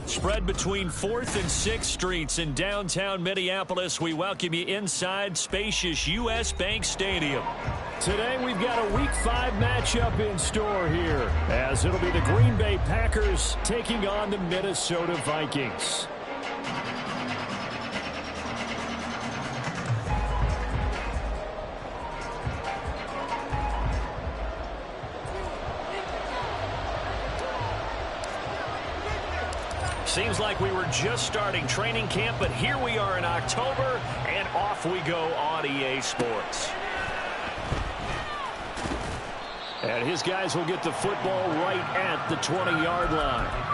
Spread between 4th and 6th Streets in downtown Minneapolis. We welcome you inside spacious U.S. Bank Stadium. Today we've got a Week 5 matchup in store here, as it'll be the Green Bay Packers taking on the Minnesota Vikings. Seems like we were just starting training camp, but here we are in October, and off we go on EA Sports. And his guys will get the football right at the 20-yard line.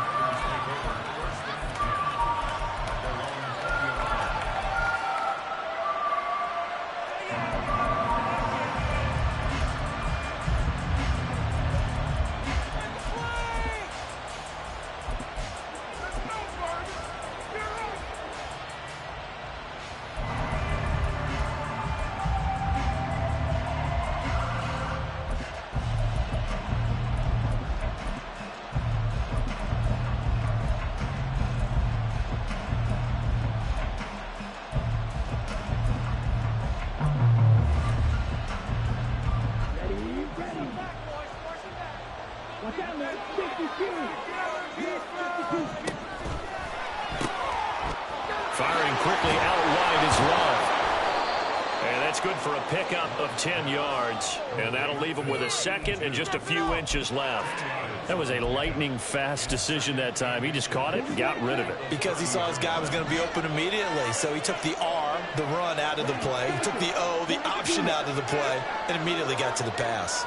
Firing quickly out wide is Love. And that's good for a pickup of 10 yards. And that'll leave him with a second and just a few inches left. That was a lightning-fast decision that time. He just caught it and got rid of it. Because he saw his guy was going to be open immediately. So he took the R, the run, out of the play. He took the O, the option, out of the play, and immediately got to the pass.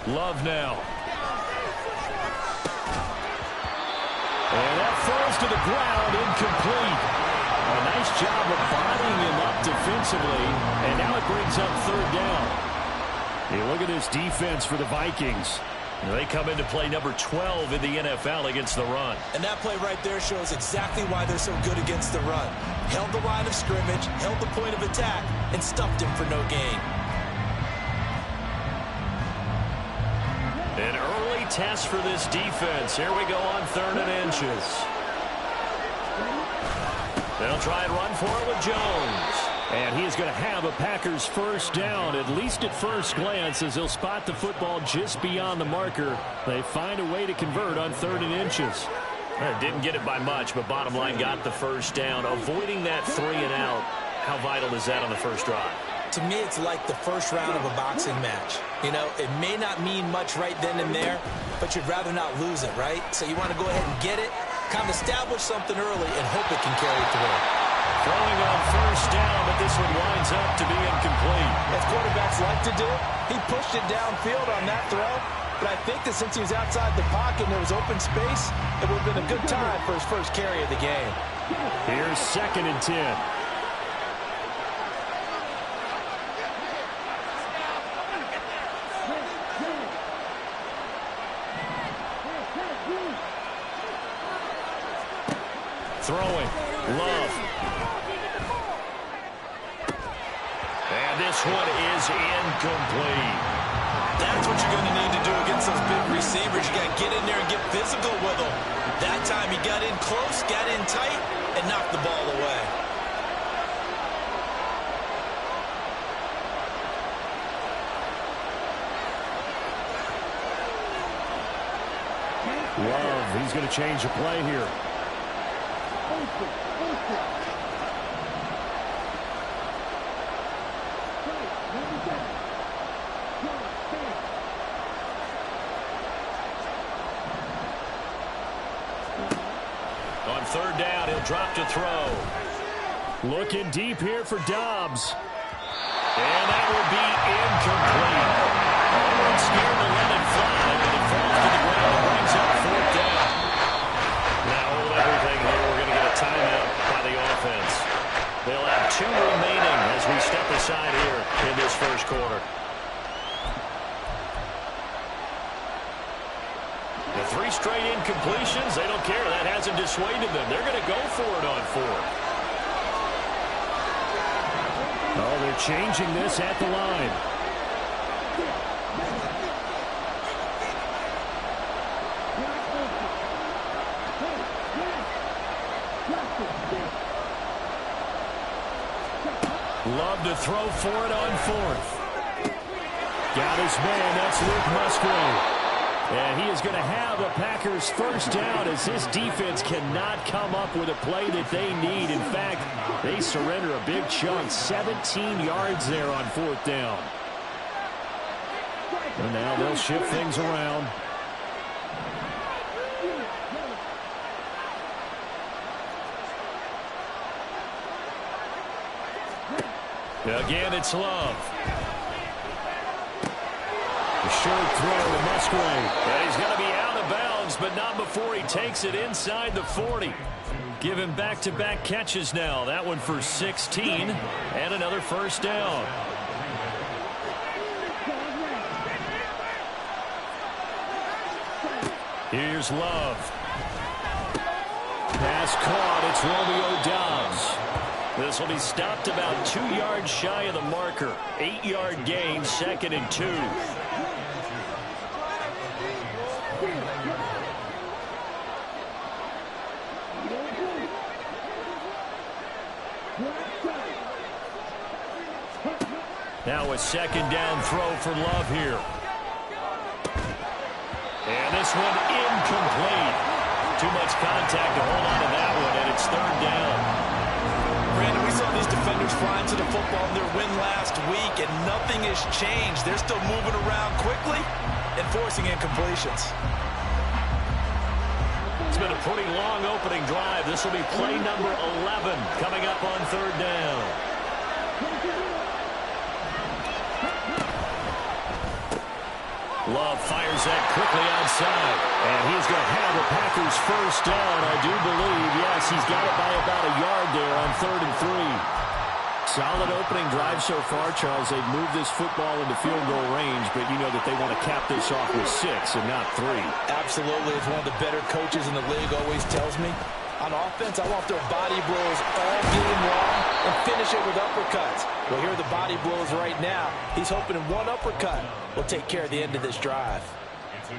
Love now. And that falls to the ground, incomplete. A nice job of bodying him up defensively, and now it brings up 3rd down. You look at this defense for the Vikings. They come into play number 12 in the NFL against the run. And that play right there shows exactly why they're so good against the run. Held the line of scrimmage, held the point of attack, and stuffed him for no gain. An early test for this defense. Here we go on 3rd and inches. They'll try and run for it with Jones. And he is going to have a Packers first down, at least at first glance, as he'll spot the football just beyond the marker. They find a way to convert on 3rd and inches. Didn't get it by much, but bottom line got the first down. Avoiding that 3 and out. How vital is that on the first drive? To me, it's like the first round of a boxing match. You know, it may not mean much right then and there, but you'd rather not lose it, right? So you want to go ahead and get it, kind of establish something early, and hope it can carry through. Throwing on first down, but this one winds up to be incomplete. As quarterbacks like to do, he pushed it downfield on that throw, but I think that since he was outside the pocket and there was open space, it would have been a good time for his first carry of the game. Here's 2nd and 10. Throwing. Love. And this one is incomplete. That's what you're going to need to do against those big receivers. You got to get in there and get physical with them. That time he got in close, got in tight, and knocked the ball away. Love, he's going to change the play here. On 3rd down, he'll drop to throw. Looking deep here for Dobbs. And that will be incomplete. Almost scared to let it fly, but it falls to the ground and brings up 4th down. Now hold everything here. We're going to get a timeout by the offense. They'll have 2 remaining as we step aside here in this first quarter. The 3 straight incompletions, they don't care. That hasn't dissuaded them. They're going to go for it on 4th. Oh, they're changing this at the line. Love to throw for it on fourth. Got his man. That's Luke Musgrave. And he is going to have a Packers first down as this defense cannot come up with a play that they need. In fact, they surrender a big chunk. 17 yards there on fourth down. And now they'll shift things around. Again, it's Love. The short throw to Musgrave. And he's going to be out of bounds, but not before he takes it inside the 40. Give him back-to-back catches now. That one for 16 and another first down. Here's Love. Pass caught. It's Romeo Doubs. This will be stopped about 2 yards shy of the marker. 8-yard gain, 2nd and 2. Now a second down throw for Love here. And this one incomplete. Too much contact to hold on to that one, and it's third down. Brandon, we saw these defenders flying to the football in their win last week, and nothing has changed. They're still moving around quickly and forcing incompletions. It's been a pretty long opening drive. This will be play number 11 coming up on third down. Love fires that quickly outside. And he's going to have the Packers first down, I do believe. Yes, he's got it by about a yard there on 3rd and 3. Solid opening drive so far, Charles. They've moved this football into field goal range, but you know that they want to cap this off with 6 and not 3. Absolutely. It's one of the better coaches in the league always tells me. On offense, I want their body blows all game long and finish it with uppercuts. Well, here are the body blows right now. He's hoping in one uppercut will take care of the end of this drive.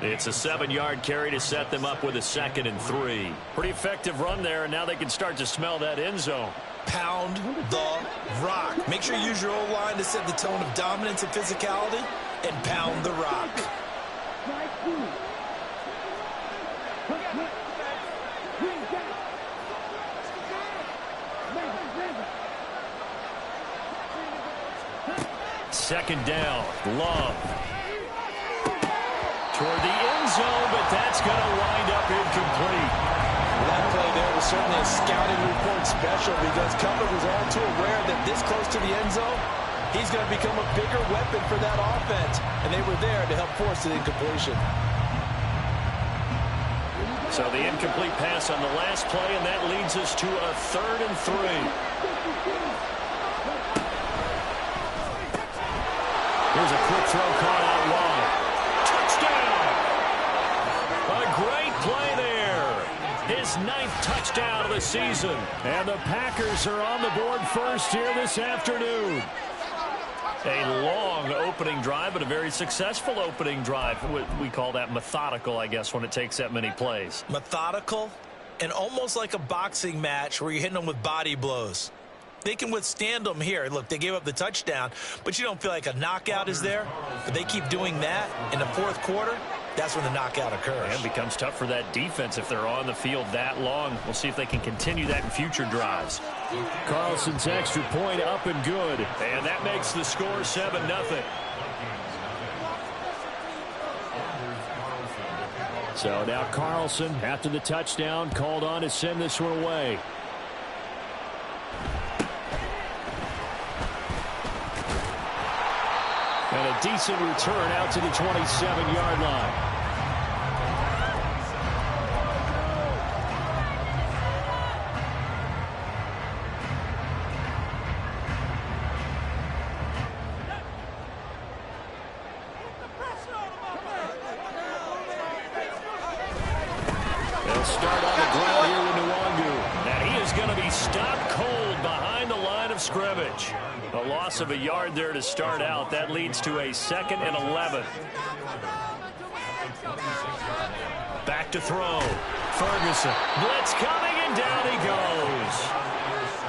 It's a 7-yard carry to set them up with a 2nd and 3. Pretty effective run there, and now they can start to smell that end zone. Pound the rock. Make sure you use your O-line to set the tone of dominance and physicality, and pound the rock. Second down, Love. Toward the end zone, but that's going to wind up incomplete. That play there was certainly a scouting report special because Cutler was all too aware that this close to the end zone, he's going to become a bigger weapon for that offense, and they were there to help force the incompletion. So the incomplete pass on the last play, and that leads us to a 3rd and 3. Here's a quick throw caught out wide. Touchdown! A great play there. His 9th touchdown of the season. And the Packers are on the board first here this afternoon. A long opening drive, but a very successful opening drive. We call that methodical, I guess, when it takes that many plays. Methodical and almost like a boxing match where you're hitting them with body blows. They can withstand them here. Look, they gave up the touchdown, but you don't feel like a knockout is there. But they keep doing that in the 4th quarter. That's when the knockout occurs. And it becomes tough for that defense if they're on the field that long. We'll see if they can continue that in future drives. Carlson's extra point up and good. And that makes the score 7-0. So now Carlson, after the touchdown, called on to send this one away. And a decent return out to the 27-yard line. They'll start on the ground here with Nwangu. And he is going to be stopped cold behind the line of scrimmage. A loss of a yard there to start out. That leads to a 2nd and 11. Back to throw. Ferguson. Blitz coming, and down he goes.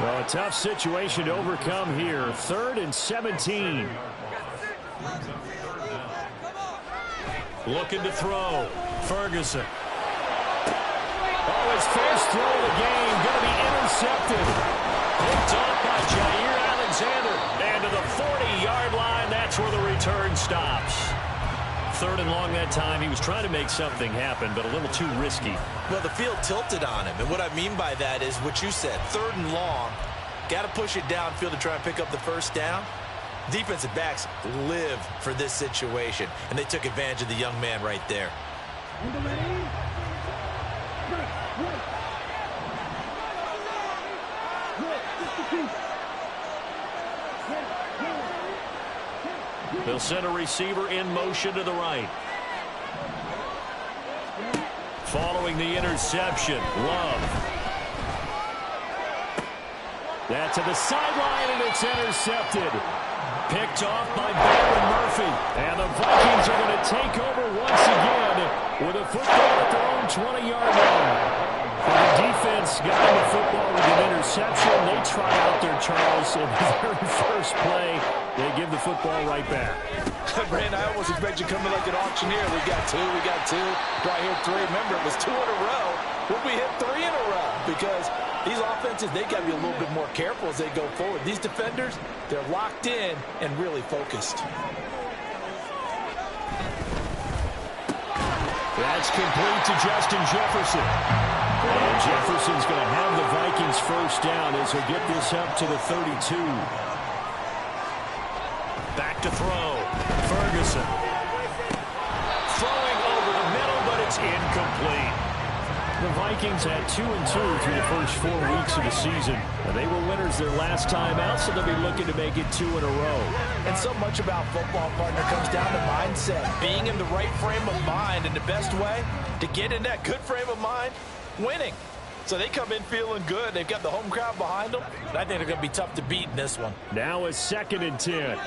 Well, a tough situation to overcome here. 3rd and 17. Looking to throw. Ferguson. Oh, his first throw of the game going to be intercepted. Picked off by Jair Alexander. And to the 40-yard line, that's where the return stops. 3rd and long that time. He was trying to make something happen, but a little too risky. Well, the field tilted on him, and what I mean by that is what you said, 3rd and long. Got to push it downfield to try and pick up the first down. Defensive backs live for this situation, and they took advantage of the young man right there. They'll send a receiver in motion to the right. Following the interception, Love. That's to the sideline, and it's intercepted. Picked off by Byron Murphy. And the Vikings are going to take over once again with a football at their own 20-yard line. The defense got the football with an interception. They try out there, Charles, in the very first play. They give the football right back. Brandon, I almost expect you coming like an auctioneer. We got two. Do I hear 3? Remember, it was 2 in a row. Would we hit 3 in a row? Because these offenses, they got to be a little bit more careful as they go forward. These defenders, they're locked in and really focused. That's complete to Justin Jefferson. And Jefferson's going to have the Vikings first down as he'll get this up to the 32. Back to throw. Ferguson. Throwing over the middle, but it's incomplete. The Vikings had 2-2 through the first 4 weeks of the season. And they were winners their last time out, so they'll be looking to make it 2 in a row. And so much about football, partner, comes down to mindset. Being in the right frame of mind, and the best way to get in that good frame of mind, winning. So they come in feeling good. They've got the home crowd behind them. And I think they're going to be tough to beat in this one. Now it's 2nd and 10.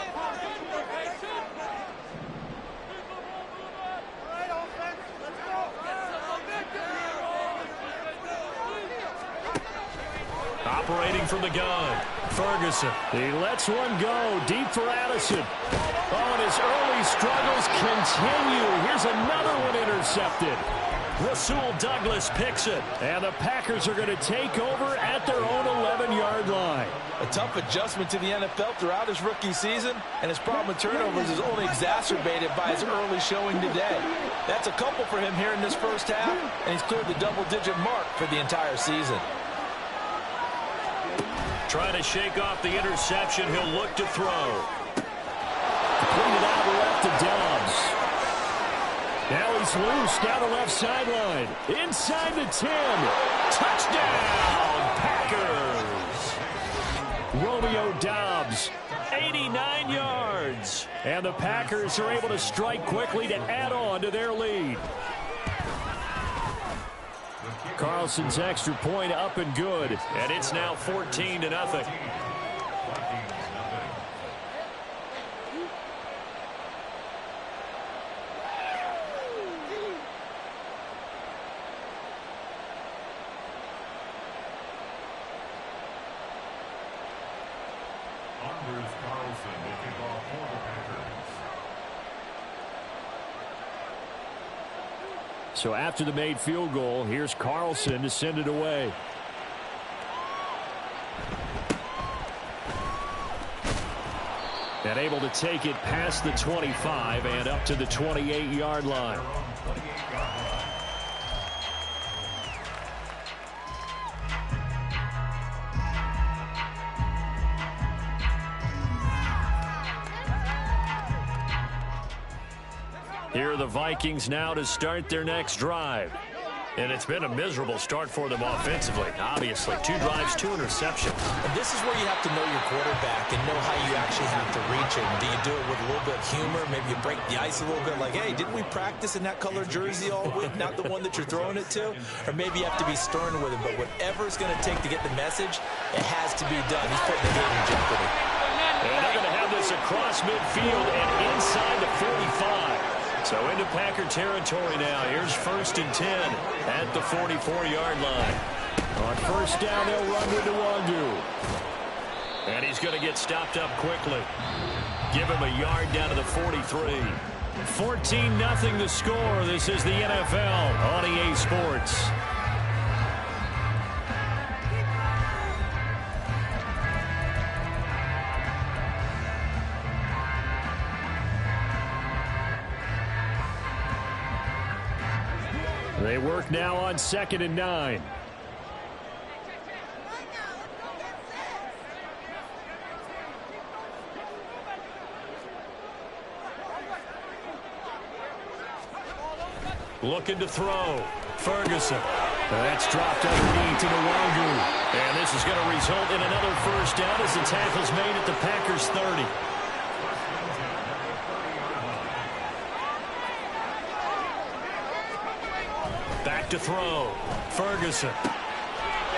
Operating from the gun, Ferguson. He lets one go deep for Addison. Oh, and his early struggles continue. Here's another one intercepted. Rasul Douglas picks it. And the Packers are going to take over at their own 11-yard line. A tough adjustment to the NFL throughout his rookie season, and his problem with turnovers is only exacerbated by his early showing today. That's a couple for him here in this first half, and he's cleared the double-digit mark for the entire season. Trying to shake off the interception. He'll look to throw. Clean it out left to Dobbs. Now he's loose down the left sideline. Inside the 10. Touchdown, Packers. Romeo Dobbs, 89 yards. And the Packers are able to strike quickly to add on to their lead. Carlson's extra point up and good. And it's now 14-0. So after the made field goal, here's Carlson to send it away. And able to take it past the 25 and up to the 28-yard line. Here are the Vikings now to start their next drive. And it's been a miserable start for them offensively. Obviously, 2 drives, 2 interceptions. And this is where you have to know your quarterback and know how you actually have to reach him. Do you do it with a little bit of humor? Maybe you break the ice a little bit like, hey, didn't we practice in that color jersey all week, not the one that you're throwing it to? Or maybe you have to be stern with him. But whatever it's going to take to get the message, it has to be done. He's putting the game in jeopardy. And they're going to have this across midfield and inside the 45. So into Packer territory now. Here's 1st and 10 at the 44-yard line. On 1st down, they'll run to Nwangu. And he's going to get stopped up quickly. Give him a yard down to the 43. 14-0 the score. This is the NFL on EA Sports. They work now on 2nd and 9. Looking to throw. Ferguson. That's dropped underneath to Nwangu. And this is going to result in another 1st down as the tackle's made at the Packers' 30. Back to throw. Ferguson.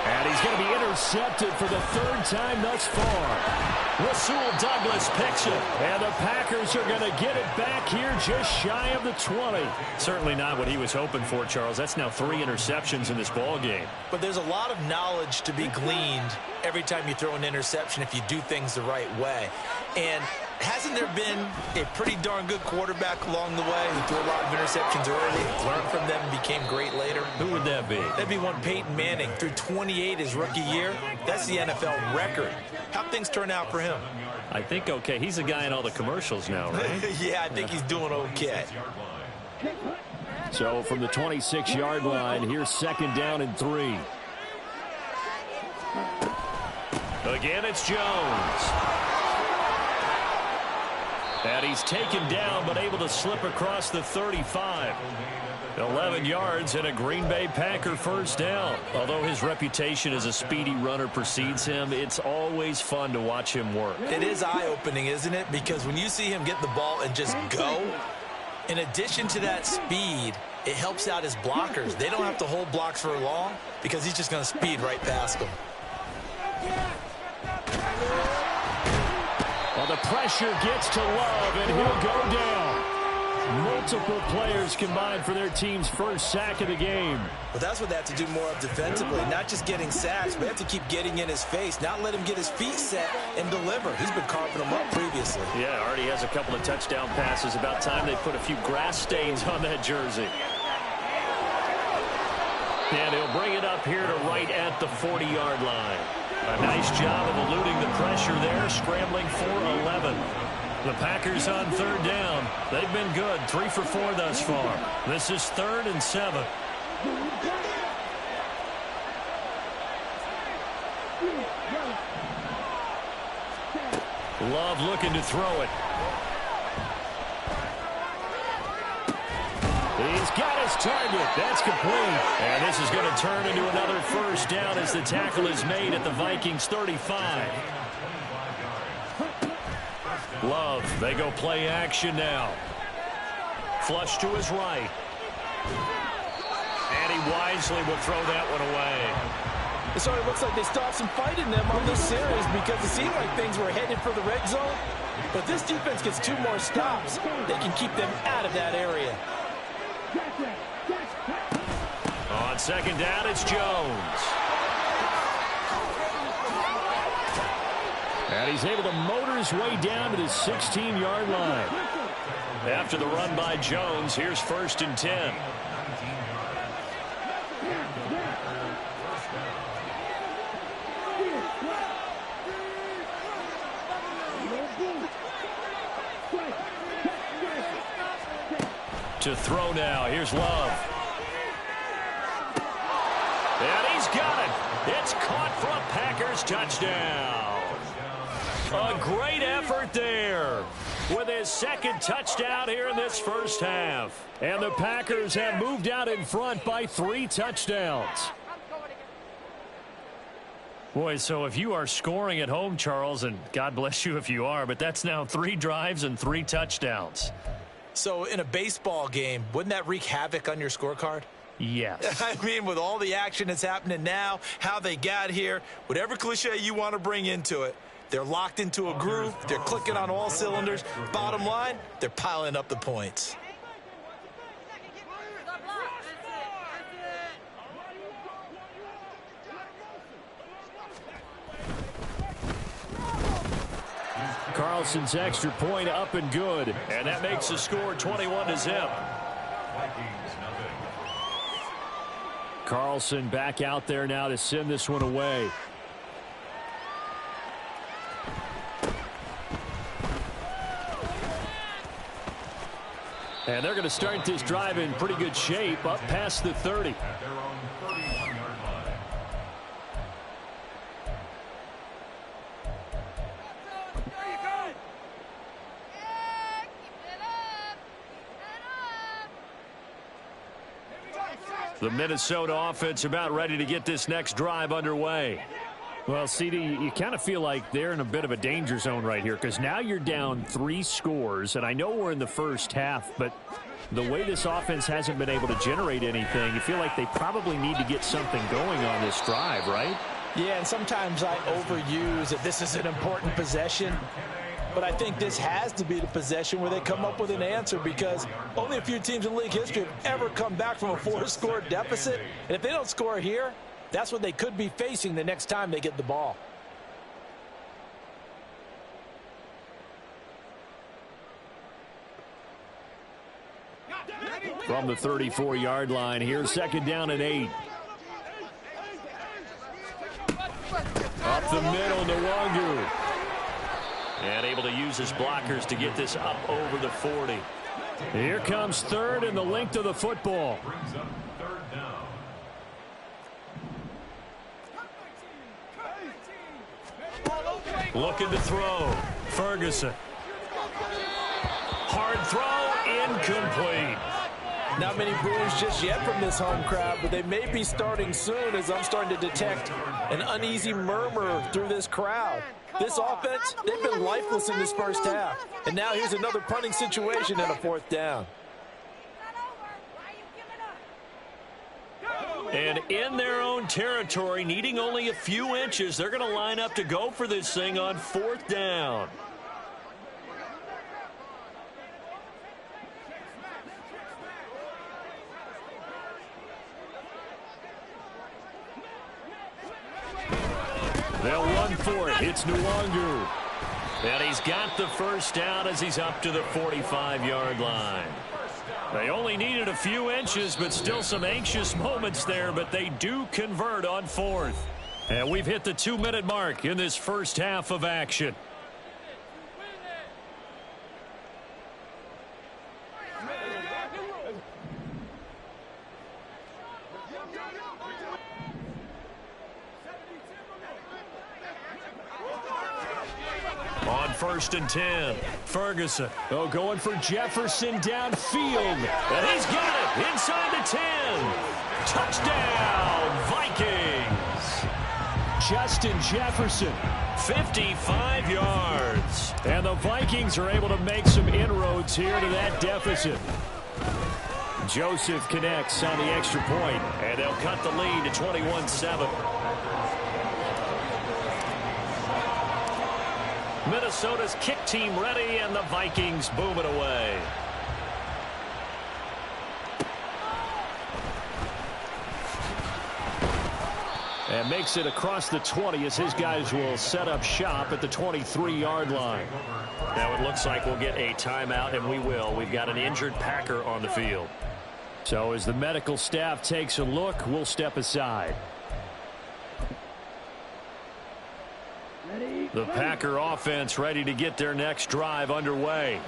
And he's going to be intercepted for the 3rd time thus far. Rasul Douglas picks it. And the Packers are going to get it back here just shy of the 20. Certainly not what he was hoping for, Charles. That's now 3 interceptions in this ball game. But there's a lot of knowledge to be gleaned every time you throw an interception if you do things the right way. And hasn't there been a pretty darn good quarterback along the way who threw a lot of interceptions early, learned from them, and became great later? Who would that be? That'd be one Peyton Manning. Threw 28 his rookie year. That's the NFL record. How'd things turn out for him? I think okay. He's the guy in all the commercials now, right? Yeah, I think he's doing okay. So from the 26-yard line, here's 2nd down and 3. Again, it's Jones. And he's taken down, but able to slip across the 35. 11 yards and a Green Bay Packer 1st down. Although his reputation as a speedy runner precedes him, it's always fun to watch him work. It is eye-opening, isn't it? Because when you see him get the ball and just go, in addition to that speed, it helps out his blockers. They don't have to hold blocks for long because he's just going to speed right past them. Well, the pressure gets to Love, and he'll go down. Multiple players combined for their team's 1st sack of the game. Well, that's what they have to do more of defensively. Not just getting sacks, but they have to keep getting in his face. Not let him get his feet set and deliver. He's been carving them up previously. Yeah, already has a couple of touchdown passes. About time they put a few grass stains on that jersey. And he'll bring it up here to right at the 40-yard line. A nice job of eluding the pressure there, scrambling for 11. The Packers on 3rd down. They've been good, 3 for 4 thus far. This is 3rd and 7. Love looking to throw it. He's got his target. That's complete. And this is going to turn into another 1st down as the tackle is made at the Vikings 35. Love, they go play action now. Flush to his right. And he wisely will throw that one away. It sort of looks like they stopped some fight in them on this series because it seemed like things were headed for the red zone. But this defense gets 2 more stops. They can keep them out of that area. On 2nd down, it's Jones. And he's able to motor his way down to the 16-yard line. After the run by Jones, here's 1st and 10. To throw now. Here's Love. And he's got it. It's caught for a Packers touchdown. A great effort there with his 2nd touchdown here in this 1st half. And the Packers have moved out in front by 3 touchdowns. Boy, so if you are scoring at home, Charles, and God bless you if you are, but that's now 3 drives and 3 touchdowns. So in a baseball game, wouldn't that wreak havoc on your scorecard? Yes. I mean, with all the action that's happening now, how they got here, whatever cliche you want to bring into it, they're locked into a groove. They're clicking on all cylinders. Bottom line, they're piling up the points. Carlson's extra point up and good. And that makes the score 21-0. Carlson back out there now to send this one away. And they're going to start this drive in pretty good shape up past the 30. The Minnesota offense about ready to get this next drive underway. Well, CD, you kind of feel like they're in a bit of a danger zone right here because now you're down 3 scores, and I know we're in the first half, but the way this offense hasn't been able to generate anything, you feel like they probably need to get something going on this drive, right? Yeah, and sometimes I overuse that this is an important possession. But I think this has to be the possession where they come up with an answer because only a few teams in league history have ever come back from a 4-score deficit. And if they don't score here, that's what they could be facing the next time they get the ball. From the 34-yard line here, 2nd down and 8. Up the middle, Nwangu. And able to use his blockers to get this up over the 40. Here comes 3rd and the length of the football. Looking to throw. Ferguson. Hard throw, incomplete. Not many boos just yet from this home crowd, but they may be starting soon as I'm starting to detect an uneasy murmur through this crowd. This offense, they've been lifeless in this first half. And now here's another punting situation and a 4th down. And in their own territory, needing only a few inches, they're going to line up to go for this thing on 4th down. They'll run for it. It's Nwangu. And he's got the first down as he's up to the 45-yard line. They only needed a few inches, but still some anxious moments there, but they do convert on 4th. And we've hit the 2-minute mark in this first half of action. On 1st and 10, Ferguson. Oh, going for Jefferson downfield. And he's got it inside the 10. Touchdown, Vikings. Justin Jefferson. 55 yards. And the Vikings are able to make some inroads here to that deficit. Joseph connects on the extra point. And they'll cut the lead to 21-7. Minnesota's kick team ready, and the Vikings boom it away. And makes it across the 20 as his guys will set up shop at the 23-yard line. Now it looks like we'll get a timeout, and we will. We've got an injured Packer on the field. So as the medical staff takes a look, we'll step aside. The Packer offense ready to get their next drive underway.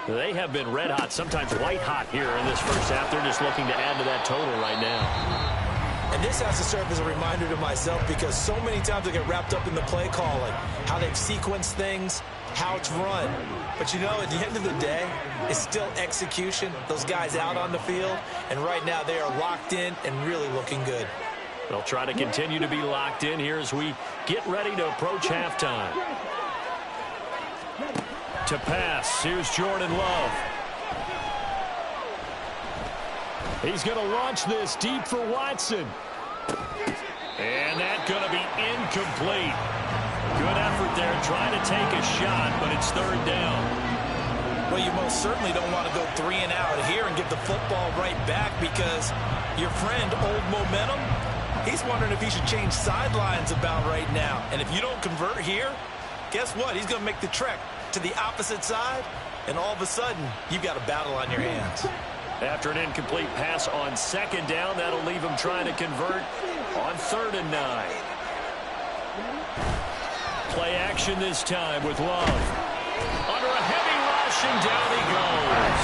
They have been red hot, sometimes white hot here in this first half. They're just looking to add to that total right now. And this has to serve as a reminder to myself because so many times I get wrapped up in the play calling, how they've sequenced things, how it's run. But you know, at the end of the day, it's still execution. Those guys out on the field, and right now they are locked in and really looking good. They'll try to continue to be locked in here as we get ready to approach halftime. To pass, here's Jordan Love. He's going to launch this deep for Watson. And that's going to be incomplete. Good effort there trying to take a shot, but it's 3rd down. Well, you most certainly don't want to go 3 and out here and get the football right back because your friend, Old Momentum, he's wondering if he should change sidelines about right now. And if you don't convert here, guess what? He's going to make the trek to the opposite side, and all of a sudden, you've got a battle on your hands. After an incomplete pass on second down, that'll leave him trying to convert on 3rd and 9. Play action this time with Love. Under a heavy rush, and down he goes.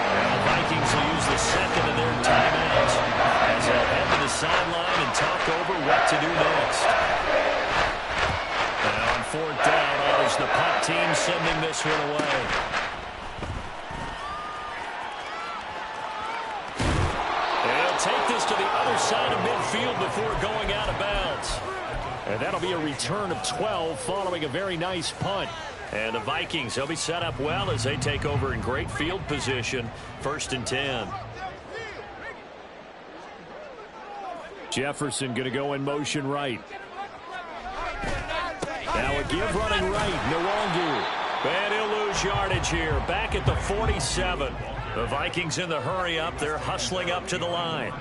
And the Vikings will use the second of their timeouts as they'll head to the sideline and talk over what to do next. Now on 4th down, it is the punt team sending this one away. And he'll take this to the other side of midfield before going out of bounds. And that'll be a return of 12 following a very nice punt. And the Vikings, they'll be set up well as they take over in great field position. 1st and 10. Jefferson going to go in motion right. Now a give running right. Nwangu. And he'll lose yardage here. Back at the 47. The Vikings in the hurry up. They're hustling up to the line.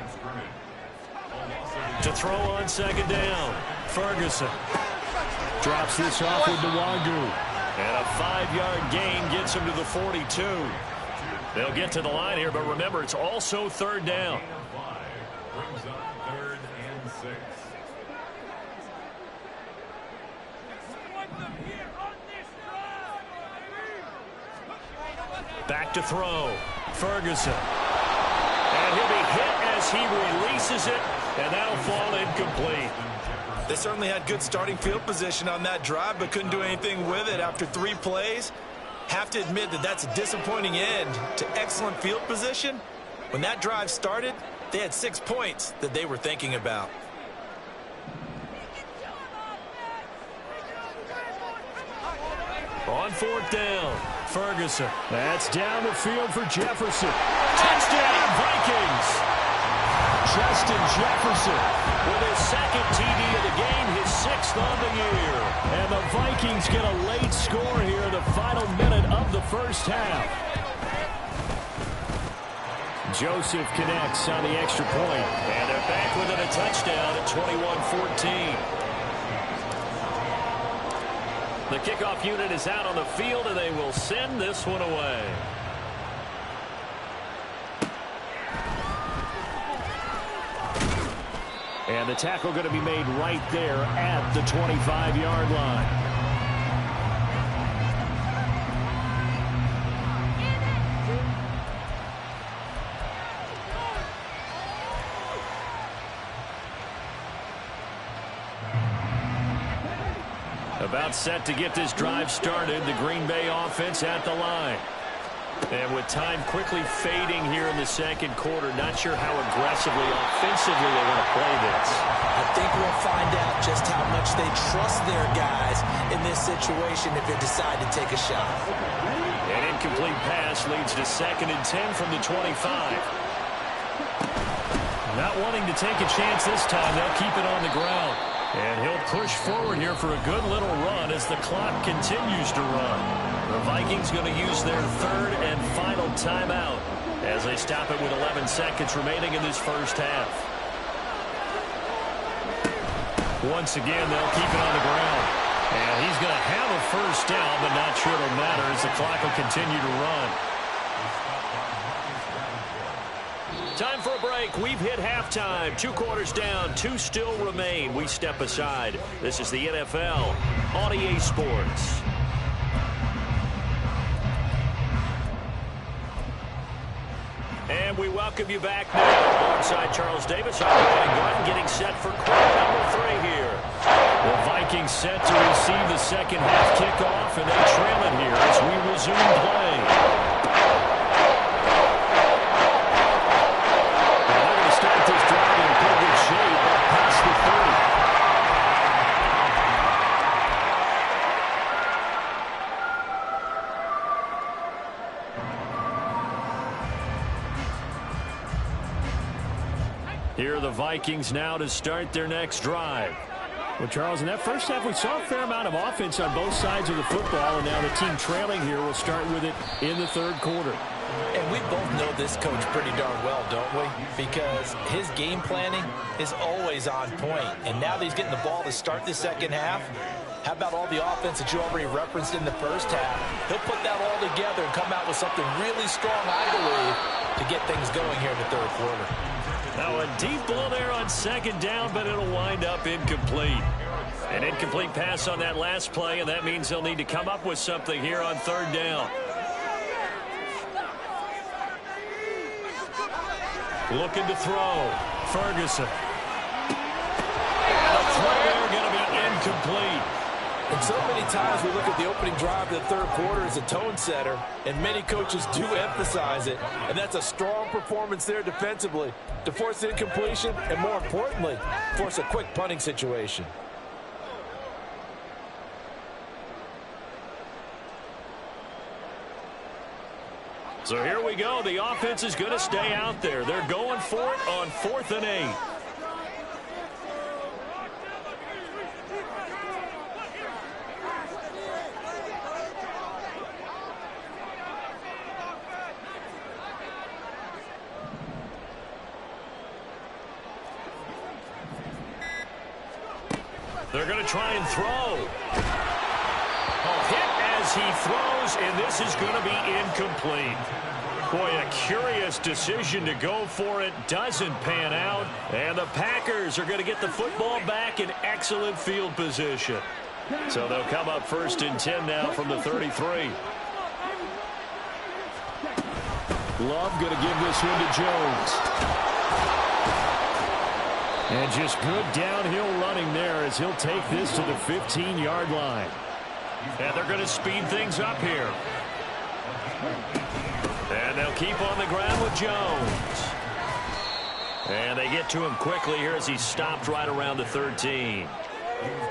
To throw on 2nd down. Ferguson drops this off with Nwangu. And a 5-yard gain gets him to the 42. They'll get to the line here, but remember, it's also 3rd down. Back to throw. Ferguson. And he'll be hit as he releases it, and that'll fall incomplete. They certainly had good starting field position on that drive, but couldn't do anything with it after 3 plays. Have to admit that that's a disappointing end to excellent field position. When that drive started, they had 6 points that they were thinking about. On 4th down, Ferguson. That's down the field for Jefferson. Touchdown, Vikings! Justin Jefferson with his 2nd TD of the game, his 6th on the year. And the Vikings get a late score here in the final minute of the 1st half. Joseph connects on the extra point. And they're back within a touchdown at 21-14. The kickoff unit is out on the field, and they will send this one away. And the tackle going to be made right there at the 25-yard line. About set to get this drive started, the Green Bay offense at the line. And with time quickly fading here in the 2nd quarter, not sure how aggressively, offensively they want to play this. I think we'll find out just how much they trust their guys in this situation if they decide to take a shot. An incomplete pass leads to 2nd and 10 from the 25. Not wanting to take a chance this time, they'll keep it on the ground. And he'll push forward here for a good little run as the clock continues to run. The Vikings going to use their 3rd and final timeout as they stop it with 11 seconds remaining in this 1st half. Once again, they'll keep it on the ground. And he's going to have a 1st down, but not sure it'll matter as the clock will continue to run. Time for a break. We've hit halftime. 2 quarters down. 2 still remain. We step aside. This is the NFL on EA Sports. And we welcome you back now. Alongside Charles Davis, I'm Brandon Gordon getting set for quarter number 3 here. The Vikings set to receive the 2nd half kickoff, and they trail it here as we resume play. Here are the Vikings now to start their next drive. Well, Charles, in that 1st half, we saw a fair amount of offense on both sides of the football, and now the team trailing here will start with it in the 3rd quarter. And we both know this coach pretty darn well, don't we? Because his game planning is always on point. And now that he's getting the ball to start the 2nd half, How about all the offense that you already referenced in the first half? He'll put that all together and come out with something really strong, I believe, to get things going here in the third quarter. Now a deep ball there on second down, but it'll wind up incomplete. An incomplete pass on that last play, and that means they'll need to come up with something here on third down. Looking to throw. Ferguson. And a throw there going to be incomplete. And so many times we look at the opening drive of the third quarter as a tone setter, and many coaches do emphasize it. And that's a strong performance there defensively to force an incompletion and, more importantly, force a quick punting situation. So here we go. The offense is going to stay out there. They're going for it on 4th and 8. They're going to try and throw. Hit as he throws, and this is going to be incomplete. Boy, a curious decision to go for it. Doesn't pan out, and the Packers are going to get the football back in excellent field position. So they'll come up 1st and 10 now from the 33. Love going to give this one to Jones. And just good downhill running there as he'll take this to the 15-yard line. And they're going to speed things up here. And they'll keep on the ground with Jones. And they get to him quickly here as he stopped right around the 13.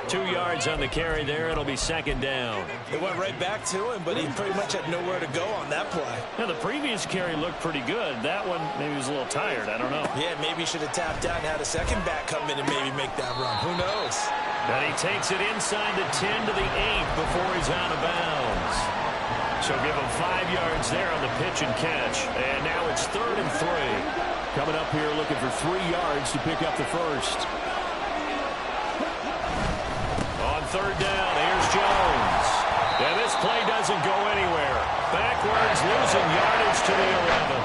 2 yards on the carry there. It'll be 2nd down. It went right back to him, but he pretty much had nowhere to go on that play. Now, the previous carry looked pretty good. That one, maybe he was a little tired. I don't know. Yeah, maybe he should have tapped out and had a second back come in and maybe make that run. Who knows? And he takes it inside the 10 to the 8 before he's out of bounds. So give him 5 yards there on the pitch and catch. And now it's 3rd and 3. Coming up here looking for 3 yards to pick up the first. On 3rd down, here's Jones. And this play doesn't go anywhere. Backwards, losing yardage to the 11.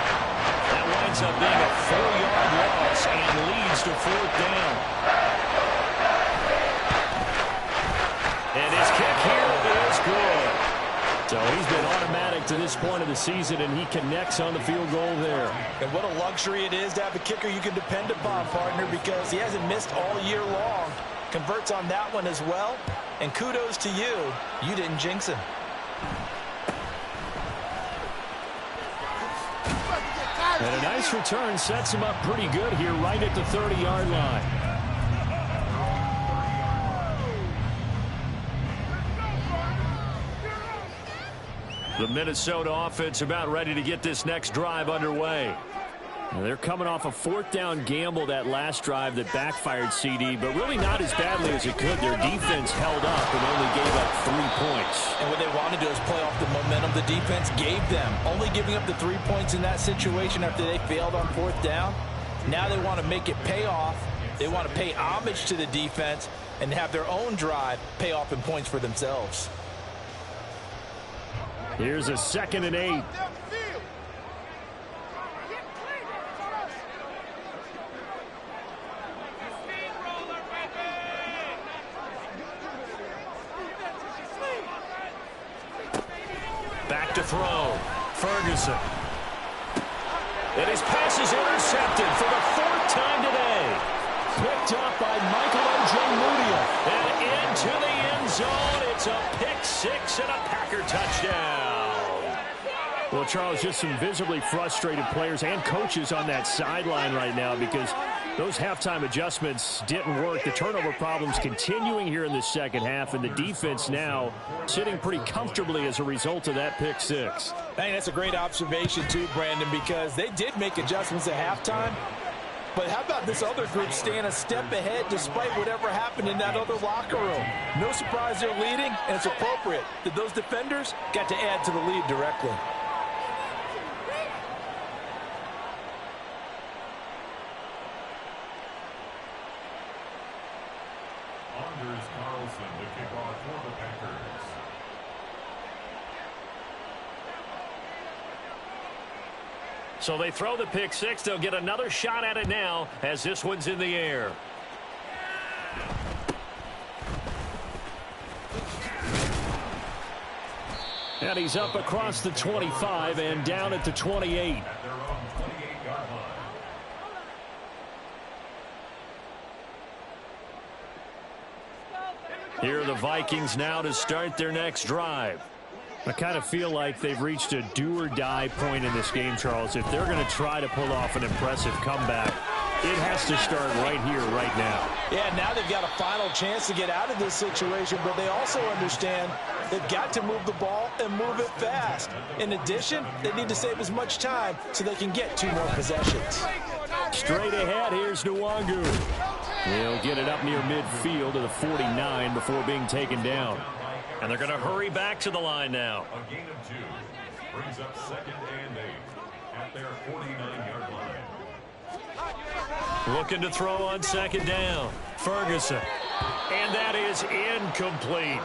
That winds up being a 4-yard loss and leads to 4th down. And his kick here is good. So he's been automatic to this point of the season, and he connects on the field goal there. And what a luxury it is to have a kicker you can depend upon, partner, because he hasn't missed all year long. Converts on that one as well. And kudos to you. You didn't jinx him. And a nice return sets him up pretty good here right at the 30-yard line. The Minnesota offense about ready to get this next drive underway. And they're coming off a 4th down gamble that last drive that backfired, CD, but really not as badly as it could. Their defense held up and only gave up 3 points. And what they want to do is play off the momentum the defense gave them. Only giving up the 3 points in that situation after they failed on 4th down. Now they want to make it pay off. They want to pay homage to the defense and have their own drive pay off in points for themselves. Here's a 2nd and 8. Back to throw. Ferguson. And his pass is intercepted for the 4th time today. Picked up by Michael Ojemudia. And into the end zone. It's a pick 6 and a Packer touchdown. Well, Charles, just some visibly frustrated players and coaches on that sideline right now because those halftime adjustments didn't work. The turnover problems continuing here in the second half, and the defense now sitting pretty comfortably as a result of that pick 6. I think that's a great observation too, Brandon, because they did make adjustments at halftime. But how about this other group staying a step ahead despite whatever happened in that other locker room? No surprise they're leading, and it's appropriate that those defenders got to add to the lead directly. So they throw the pick six. They'll get another shot at it now as this one's in the air. And he's up across the 25 and down at the 28. Here are the Vikings now to start their next drive. I kind of feel like they've reached a do-or-die point in this game, Charles. If they're going to try to pull off an impressive comeback, it has to start right here, right now. Yeah, now they've got a final chance to get out of this situation, but they also understand they've got to move the ball and move it fast. In addition, they need to save as much time so they can get 2 more possessions. Straight ahead, here's Nwangu. He'll get it up near midfield to the 49 before being taken down. And they're going to hurry back to the line now. A gain of 2 brings up 2nd and 8 at their 49-yard line. Looking to throw on 2nd down. Ferguson. And that is incomplete.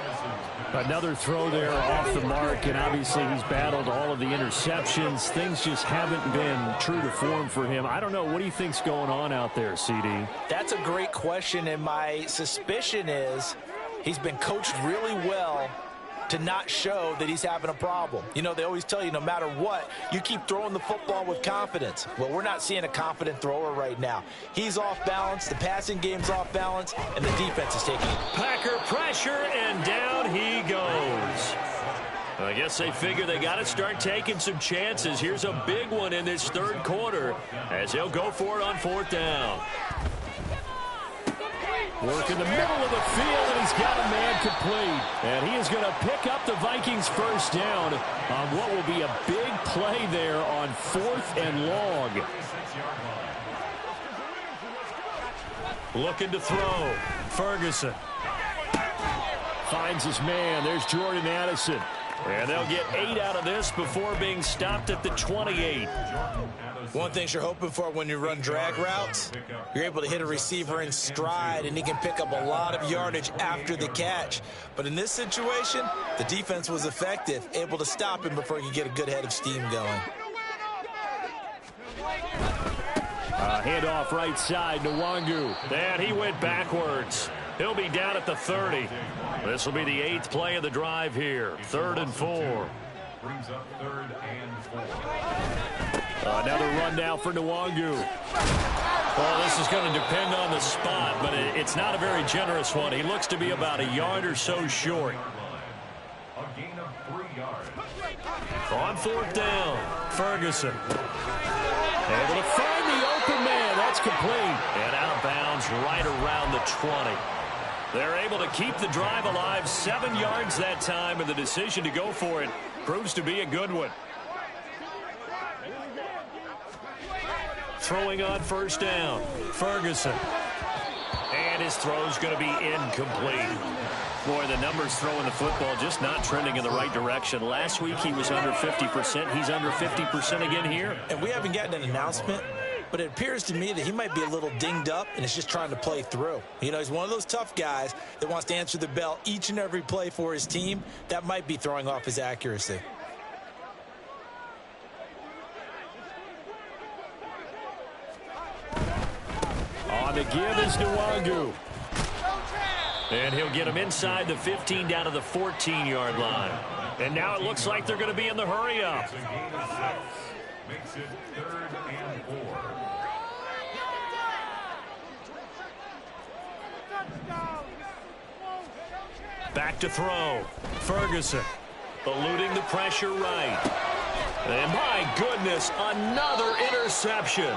Another throw there off the mark, and obviously he's battled all of the interceptions. Things just haven't been true to form for him. I don't know. What do you think's going on out there, CD? That's a great question, and my suspicion is he's been coached really well to not show that he's having a problem. You know, they always tell you no matter what, you keep throwing the football with confidence. Well, we're not seeing a confident thrower right now. He's off balance, the passing game's off balance, and the defense is taking it. Packer pressure, and down he goes. I guess they figure they got to start taking some chances. Here's a big one in this 3rd quarter as he'll go for it on 4th down. Work in the middle of the field, and he's got a man complete. And he is going to pick up the Vikings' 1st down on what will be a big play there on 4th and long. Looking to throw. Ferguson finds his man. There's Jordan Addison. And they'll get 8 out of this before being stopped at the 28. One thing you're hoping for when you run drag routes, you're able to hit a receiver in stride, and he can pick up a lot of yardage after the catch. But in this situation, the defense was effective, able to stop him before he could get a good head of steam going. Handoff right side, Nwangu. And he went backwards. He'll be down at the 30. This will be the 8th play of the drive here. 3rd and 4. Brings up 3rd and 4. Another run now for Nwangu. Well, this is going to depend on the spot, but it's not a very generous one. He looks to be about a yard or so short. A gain of 3 yards. On 4th down, Ferguson. Able to find the open man. That's complete. And out of bounds right around the 20. They're able to keep the drive alive. 7 yards that time, and the decision to go for it proves to be a good one. Throwing on 1st down, Ferguson. And his throw's going to be incomplete. Boy, the numbers throwing the football just not trending in the right direction. Last week he was under 50%. He's under 50% again here. And we haven't gotten an announcement, but it appears to me that he might be a little dinged up and is just trying to play through. You know, he's one of those tough guys that wants to answer the bell each and every play for his team. That might be throwing off his accuracy. On the give is Nwangu. And he'll get him inside the 15 down to the 14-yard line. And now it looks like they're going to be in the hurry-up. It's a gain of 6. Makes it 3rd and 4. Back to throw. Ferguson eluding the pressure right. And my goodness, another interception.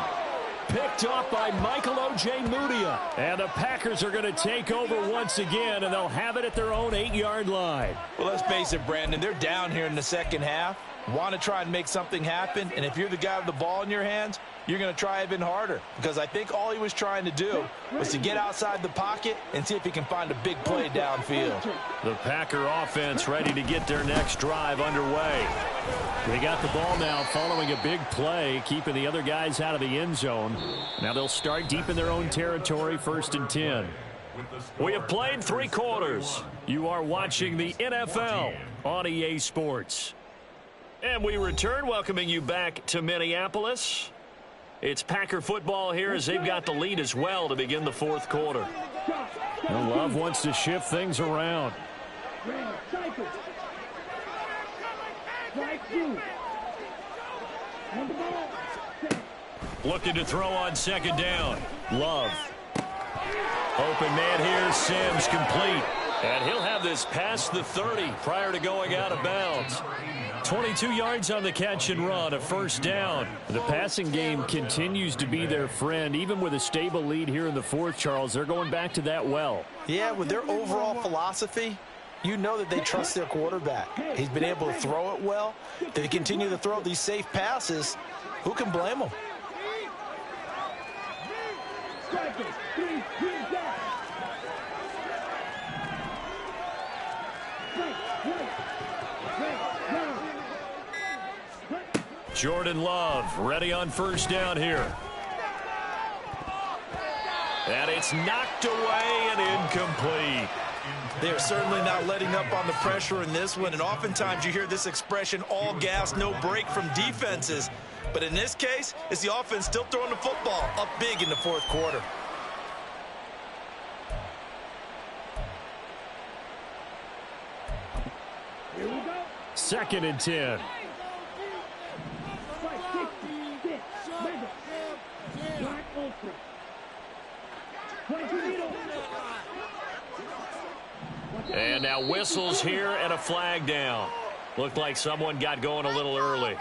Picked off by Michael O.J. Mudia. And the Packers are going to take over once again, and they'll have it at their own 8-yard line. Well, let's face it, Brandon, they're down here in the 2nd half. Want to try and make something happen, and if you're the guy with the ball in your hands, you're going to try even harder, because I think all he was trying to do was to get outside the pocket and see if he can find a big play downfield. The Packer offense ready to get their next drive underway. They got the ball now following a big play, keeping the other guys out of the end zone. Now they'll start deep in their own territory, 1st and 10. We have played 3 quarters. You are watching the NFL on EA Sports. And we return, welcoming you back to Minneapolis. It's Packer football here as they've got the lead as well to begin the 4th quarter. Well, Love wants to shift things around. Looking to throw on 2nd down. Love. Open man here, Sims complete. And he'll have this past the 30 prior to going out of bounds. 22 yards on the catch and run, a 1st down. The passing game continues to be their friend. Even with a stable lead here in the 4th, Charles, they're going back to that well. Yeah, with their overall philosophy, you know that they trust their quarterback. He's been able to throw it well. If they continue to throw these safe passes, who can blame them? Jordan Love ready on 1st down here. And it's knocked away and incomplete. They're certainly not letting up on the pressure in this one, and oftentimes you hear this expression, all gas, no break from defenses. But in this case, it's the offense still throwing the football up big in the 4th quarter. Here we go. 2nd and 10. And now whistles here and a flag down. Looked like someone got going a little early.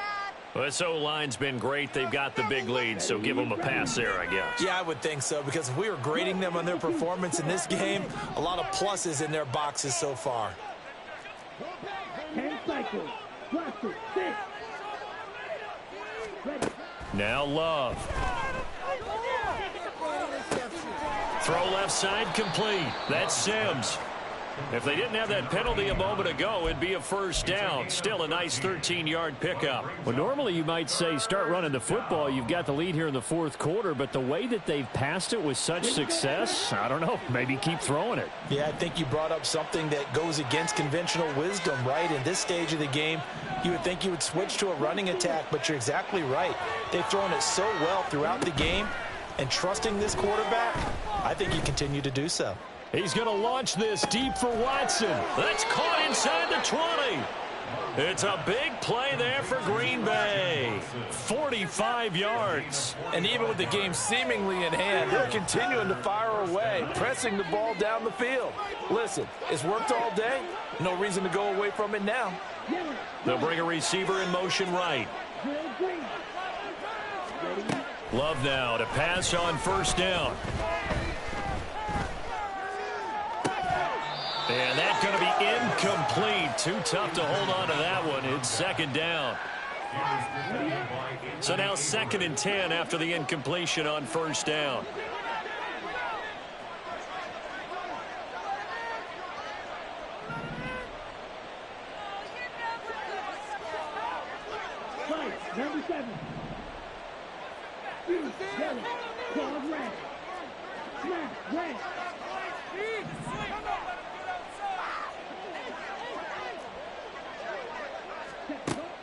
This O-line's been great. They've got the big lead, so give them a pass there, I guess. Yeah, I would think so, because if we were grading them on their performance in this game, a lot of pluses in their boxes so far. 10 cycles. Now Love. Throw left side complete. That's Sims. If they didn't have that penalty a moment ago, it'd be a 1st down. Still a nice 13-yard pickup. Well, normally you might say start running the football. You've got the lead here in the 4th quarter, but the way that they've passed it with such success, I don't know, maybe keep throwing it. Yeah, I think you brought up something that goes against conventional wisdom, right? In this stage of the game, you would think you would switch to a running attack, but you're exactly right. They've thrown it so well throughout the game, and trusting this quarterback, I think you continue to do so. He's going to launch this deep for Watson. That's caught inside the 20. It's a big play there for Green Bay. 45 yards. And even with the game seemingly in hand, they're continuing to fire away, pressing the ball down the field. Listen, it's worked all day. No reason to go away from it now. They'll bring a receiver in motion right. Love now to pass on 1st down. And that's going to be incomplete. Too tough to hold on to that one. It's 2nd down. So now 2nd and 10 after the incompletion on 1st down. Number 7. Red.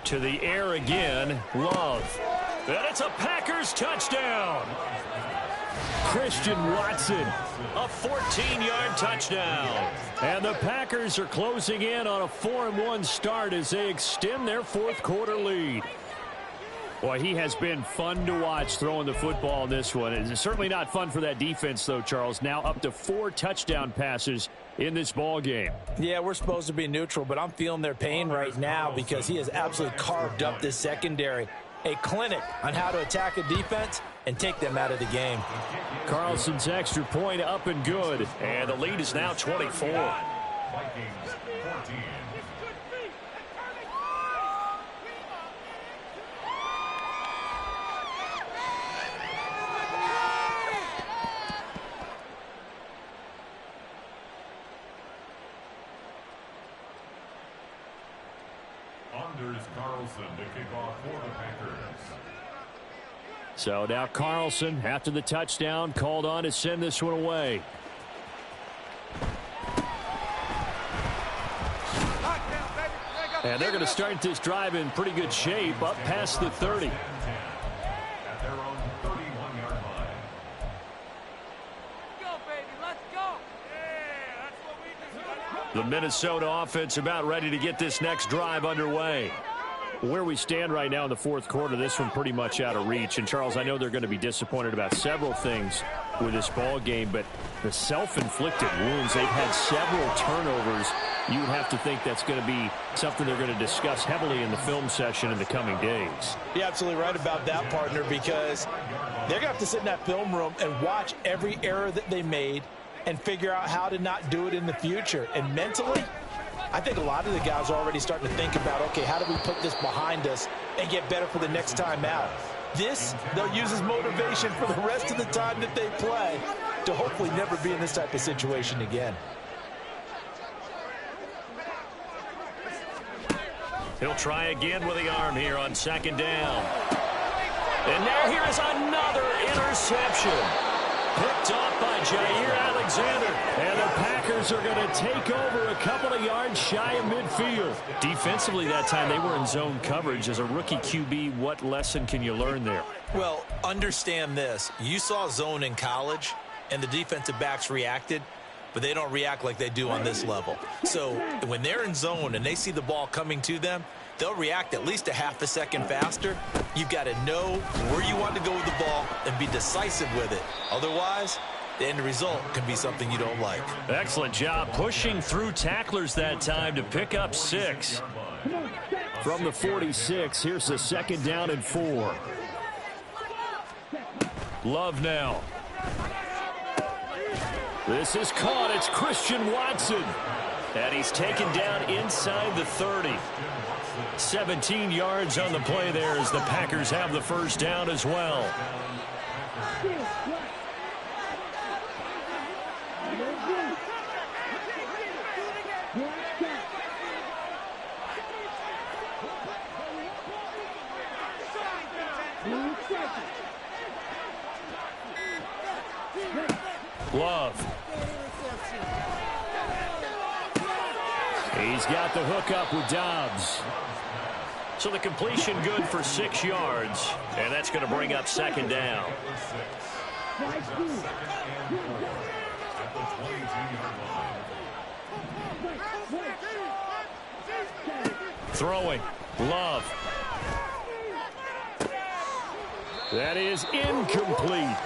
To the air again, Love. And it's a Packers touchdown. Christian Watson. A 14-yard touchdown. And the Packers are closing in on a 4-1 start as they extend their 4th quarter lead. Boy, he has been fun to watch throwing the football in this one. It's certainly not fun for that defense, though, Charles. Now up to 4 touchdown passes in this ball game. Yeah, we're supposed to be neutral, but I'm feeling their pain right now because he has absolutely carved up this secondary. A clinic on how to attack a defense and take them out of the game. Carlson's extra point up and good. And the lead is now 24. Vikings 14. Anders Carlson to kick off for the Packers. So now Carlson, after the touchdown, called on to send this one away. And they're going to start this drive in pretty good shape, up past the 30. At their own 31-yard line. Go, baby, let's go. Yeah, that's what we do. The Minnesota offense about ready to get this next drive underway. Where we stand right now in the fourth quarter, this one pretty much out of reach. And, Charles, I know they're going to be disappointed about several things with this ball game, but the self-inflicted wounds, they've had several turnovers. You would have to think that's going to be something they're going to discuss heavily in the film session in the coming days. You're absolutely right about that, partner, because they're going to have to sit in that film room and watch every error that they made and figure out how to not do it in the future. And mentally, I think a lot of the guys are already starting to think about, okay, how do we put this behind us and get better for the next time out? This, they'll use as motivation for the rest of the time that they play to hopefully never be in this type of situation again. He'll try again with the arm here on second down. And now here is another interception. Picked off by Jair Alexander. And the Packers are going to take over a couple of yards shy of midfield. Defensively that time, they were in zone coverage. As a rookie QB, what lesson can you learn there? Well, understand this. You saw zone in college, and the defensive backs reacted, but they don't react like they do on this level. So when they're in zone and they see the ball coming to them, they'll react at least a half a second faster. You've got to know where you want to go with the ball and be decisive with it. Otherwise, the end result can be something you don't like. Excellent job pushing through tacklers that time to pick up 6. From the 46, here's the second down and 4. Love now. This is caught. It's Christian Watson. And he's taken down inside the 30. 17 yards on the play there as the Packers have the first down as well. Love. He's got the hook up with Dobbs. So the completion good for 6 yards, and that's going to bring up second down. Throwing. Love. That is incomplete.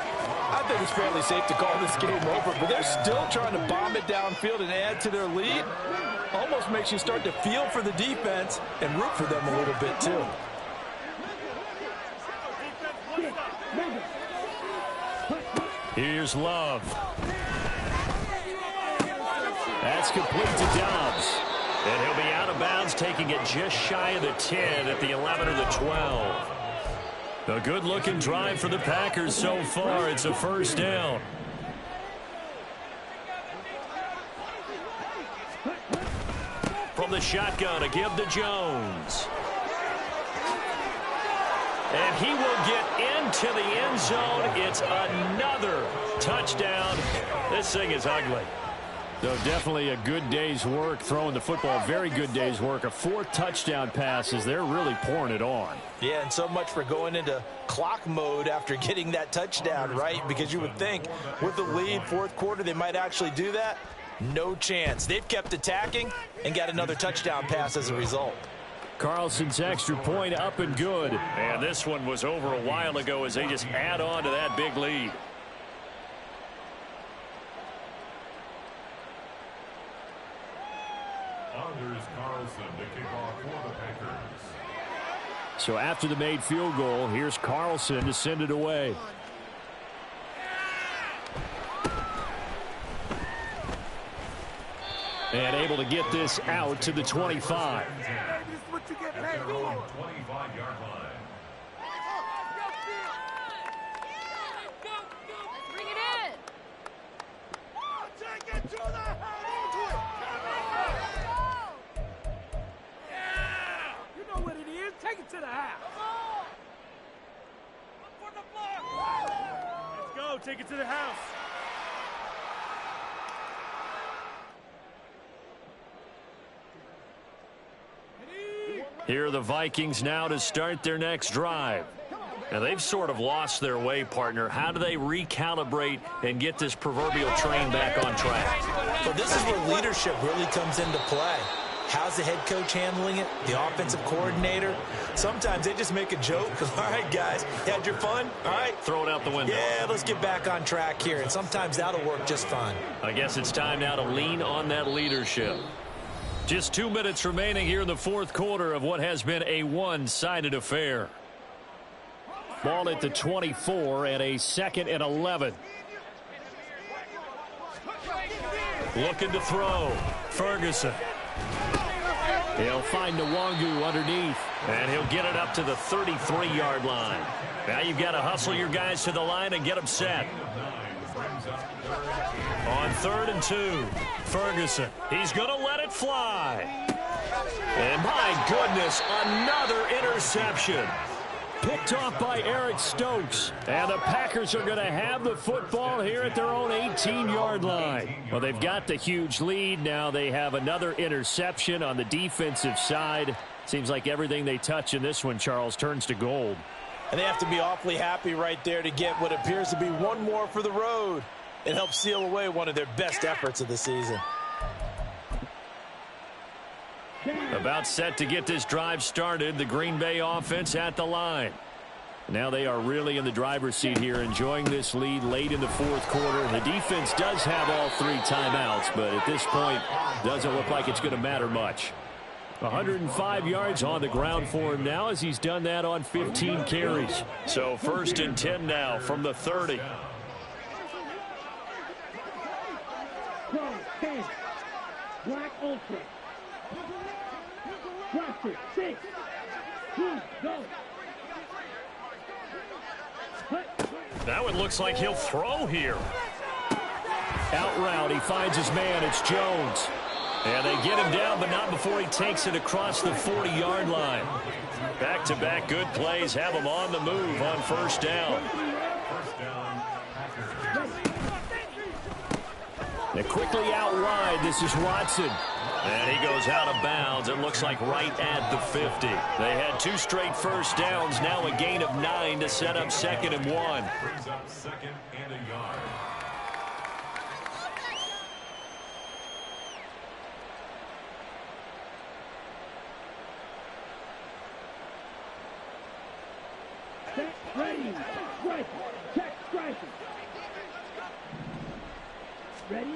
I think it's fairly safe to call this game over, but they're still trying to bomb it downfield and add to their lead. Almost makes you start to feel for the defense and root for them a little bit, too. Here's Love. That's complete to Dobbs. And he'll be out of bounds, taking it just shy of the 10 at the 11 or the 12. A good-looking drive for the Packers so far. It's a first down. From the shotgun, a give to Jones. And he will get into the end zone. It's another touchdown. This thing is ugly. So definitely a good day's work throwing the football. Very good day's work. A 4th touchdown pass as they're really pouring it on. Yeah, and so much for going into clock mode after getting that touchdown, right? Because you would think with the lead, fourth quarter, they might actually do that. No chance. They've kept attacking and got another touchdown pass as a result. Carlson's extra point up and good. And this one was over a while ago as they just add on to that big lead. Anders Carlson to kick off for the Packers. So after the made field goal, here's Carlson to send it away. And able to get this out to the 25. This is what you get paid At their own 25-yard line. Bring it in. Take it to the house. Yeah. You know what it is. Take it to the house. Look for the block. Let's go. Take it to the house. Here are the Vikings now to start their next drive. Now, they've sort of lost their way, partner. How do they recalibrate and get this proverbial train back on track? Well, this is where leadership really comes into play. How's the head coach handling it? The offensive coordinator? Sometimes they just make a joke. All right, guys, you had your fun? All right. Throw it out the window. Yeah, let's get back on track here. And sometimes that'll work just fine. I guess it's time now to lean on that leadership. Just 2 minutes remaining here in the fourth quarter of what has been a one-sided affair. Ball at the 24 and a 2nd and 11. Looking to throw. Ferguson. He'll find Nwangu underneath, and he'll get it up to the 33-yard line. Now you've got to hustle your guys to the line and get them set. On 3rd and 2, Ferguson. He's going to let it fly. And my goodness, another interception. Picked off by Eric Stokes. And the Packers are going to have the football here at their own 18-yard line. Well, they've got the huge lead. Now they have another interception on the defensive side. Seems like everything they touch in this one, Charles, turns to gold. And they have to be awfully happy right there to get what appears to be one more for the road. It helps seal away one of their best efforts of the season. About set to get this drive started. The Green Bay offense at the line. Now they are really in the driver's seat here, enjoying this lead late in the fourth quarter. The defense does have all 3 timeouts, but at this point, doesn't look like it's going to matter much. 105 yards on the ground for him now as he's done that on 15 carries. So 1st and 10 now from the 30. Pro 10. Black Ultra. Roster 6. 2. Go. That one looks like he'll throw here. Out route, he finds his man. It's Jones. And they get him down, but not before he takes it across the 40-yard line. Back-to-back good plays have him on the move on 1st down. Now quickly out wide, this is Watson. And he goes out of bounds. It looks like right at the 50. They had 2 straight first downs. Now a gain of 9 to set up 2nd and 1. Brings up 2nd and a yard. Set, ready, strike, check, strike. Ready?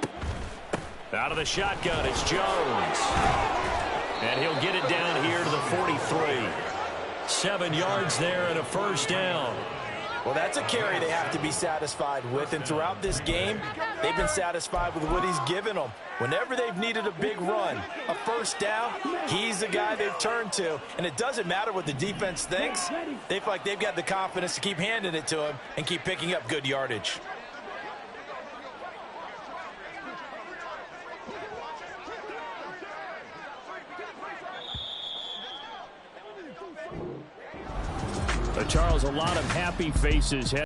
Out of the shotgun, it's Jones. And he'll get it down here to the 43. 7 yards there and a 1st down. Well, that's a carry they have to be satisfied with. And throughout this game, they've been satisfied with what he's given them. Whenever they've needed a big run, a 1st down, he's the guy they've turned to. And it doesn't matter what the defense thinks. They feel like they've got the confidence to keep handing it to him and keep picking up good yardage. Charles, a lot of happy faces